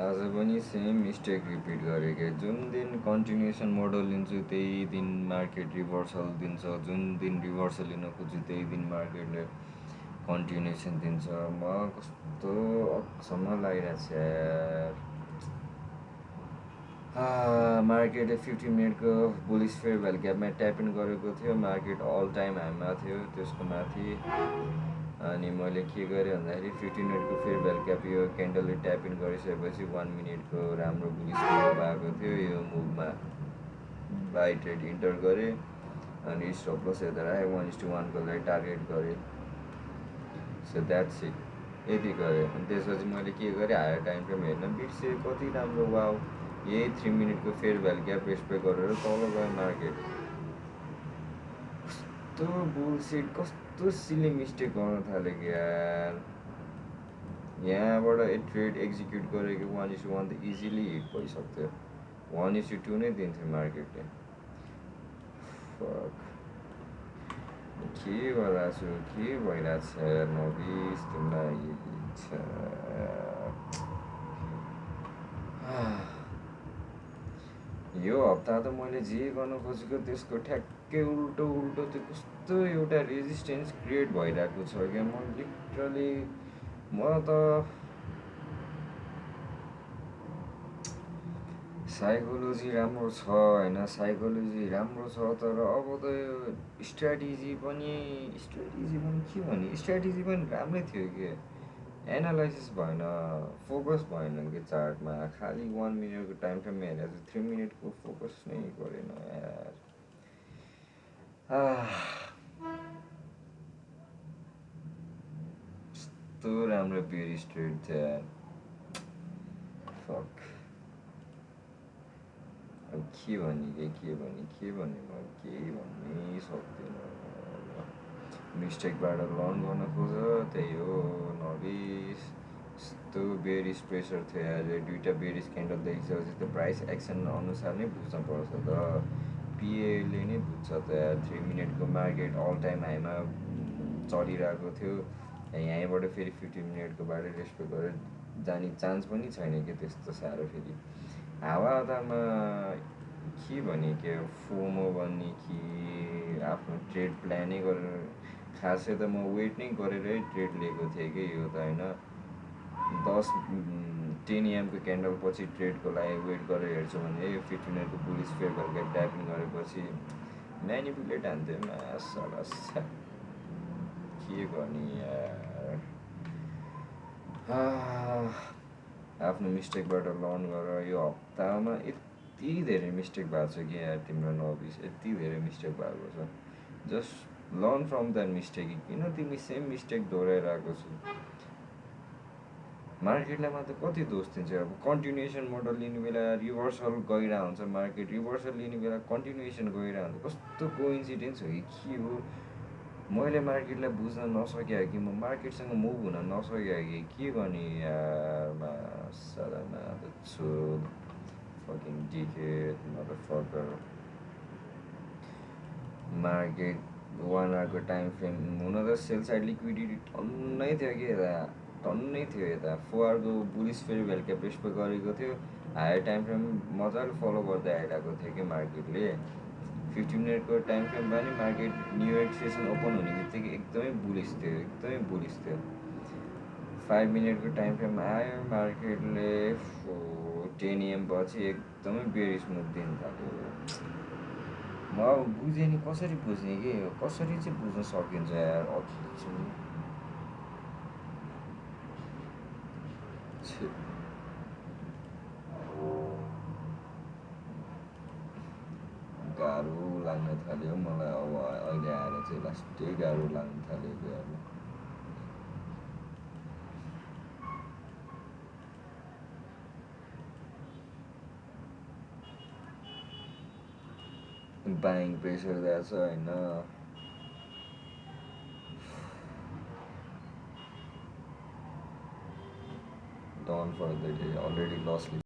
आज पनि same mistake repeat गरेँ क्या। जुन दिन कन्टिन्युसन मोडल लिन्छु त्यही दिन मार्केट रिभर्सल दिन्छ, जुन दिन रिभर्सल लिन खोज्छु त्यही दिन मार्केटले कन्टिन्युसन दिन्छ। म कस्तो अचम्म लागिरहेको छ यार। मार्केटले 50 मिनटको बुलिस फेयर भ्यालु ग्यापमा ट्याप इन गरेको थियो। मार्केट अल टाइम हाईमा थियो त्यसको माथि। अनि मैले के गरेँ भन्दाखेरि 15 मिनटको फेयर भ्यालु ग्याप यो क्यान्डलले ट्याप इन गरिसकेपछि 1 मिनटको राम्रो बुलिस मुभ भएको थियो। यो मुभमा बाई ट्रेड इन्टर गरेँ अनि स्टप लस हेर्दा राखेँ 1:1 को लागि टार्गेट गरेँ। सो द्याट्स इट, यति गरेँ। अनि त्यसपछि मैले के गरेँ, हायर टाइम फ्रेम हेर्न बिर्सेँ। कति राम्रो, वाउ, यही 3 मिनटको फेयर भ्यालु ग्याप रेस्पेक्ट गरेर तल गयो मार्केट। कस्तो बुलसिट, कस्तो सिली मिस्टेक गर्न थालेको यार। यहाँबाट ट्रेड एक्जिक्युट गरेको 1:1 त इजिली हिट भइसक्थ्यो। 1:2 नै दिन्थ्यो मार्केटले। फक, के गरिरहेको छु, के भइरहेको छ यार नबिस तिमीलाई। यो हप्ता त मैले जे गर्न खोजेको त्यसको ठ्याक्कै उल्टो त्यो कस्तो एउटा रेजिस्टेन्स क्रिएट भइरहेको छ क्या। म लिटरली त साइकोलोजी राम्रो छ होइन, साइकोलोजी राम्रो छ, तर अब त यो स्ट्राटेजी पनि के भने, स्ट्राटेजी पनि राम्रै थियो कि एनालाइसिस भएन, फोकस भएन कि चार्टमा। खालि 1 मिनटको टाइम फ्रेम हेरेर 3 मिनटको फोकस नै गरेन यार। कस्तो राम्रो बेरिस ट्रेड थियो यार। फक, अब के भने म केही भन्नै सक्दिनँ। मिस्टेकबाट लर्न गर्न खोज, त्यही हो नबिस। यस्तो बेरिस प्रेसर थियो यार। दुईवटा बेरिस क्यान्डल देखिसकेपछि त्यो प्राइस एक्सन अनुसार नै बुझ्न पर्छ त, पिएले नै बुझ्छ त यार। 3 मिनटको मार्केट अल टाइम हाईमा चलिरहेको थियो, यहीँबाट फेरि 15 मिनटको बाटो रेस्पेक्ट गरेर जाने चान्स पनि छैन कि त्यस्तो साह्रो। फेरि हावामा के भने के फोमो भन्ने कि आफ्नो ट्रेड प्लानै गरेर, खासै त म वेट नै गरेरै ट्रेड लिएको थिएँ कि यो त होइन। 10 AM को क्यान्डल पछि ट्रेडको लागि वेट गरेर हेर्छु भने 15 मिनटको बुलिस फेयर भ्यालु ट्यापिङ गरेपछि म्यानिपुलेट हान्थ्यो मासलस। के गर्ने यार। आफ्नो मिस्टेकबाट लर्न गर। यो हप्तामा यति धेरै मिस्टेक भएको छ कि यार तिम्रो नबिस, यति धेरै मिस्टेक भएको छ। Just learn from that mistake. किन तिमी सेम मिस्टेक दोहोऱ्याइरहेको छ? मार्केटलाई मात्र कति दोष दिन्छ? अब कन्टिन्युसन मोडल लिने बेला रिभर्सल गइरहेको हुन्छ मार्केट, रिभर्सल लिने बेला कन्टिन्युसन गइरहेको हुन्छ। कस्तो कोइन्सिडेन्स हो कि के हो? मैले मार्केटलाई बुझ्न नसक्या कि म मार्केटसँग मुभ हुन नसक्या कि के गर्ने यार। मासलामा द चोद, फकिङ डिकेड मदरफकर। मार्केट 1 आवरको टाइम फ्रेम हुन त सेल साइड लिक्विडिटी टन्नै थियो कि यता, टन्नै थियो यता। 4 आवरको bullish fair value gap respect गरेको थियो। हायर टाइम फ्रेम मजाले फलो गर्दै आइरहेको थियो कि मार्केटले। 15 मिनटको टाइम फ्रेममा नि market new York session open हुने बित्तिकै एकदमै बुलिस थियो। 5 मिनटको टाइम फ्रेम आयो, मार्केटले 10 AM पछि एकदमै बेरिस मुभ दिन थाल्यो। म अब बुझेँ नि, कसरी बुझ्ने कि, कसरी चाहिँ बुझ्न सकिन्छ यार। गाह्रो लाग्न थाल्यो मलाई अब अहिले आएर चाहिँ, लास्टै गाह्रो लाग्न थाल्यो कि अब। बाइङ प्रेसर दिएको छ होइन। Done for the day, already loss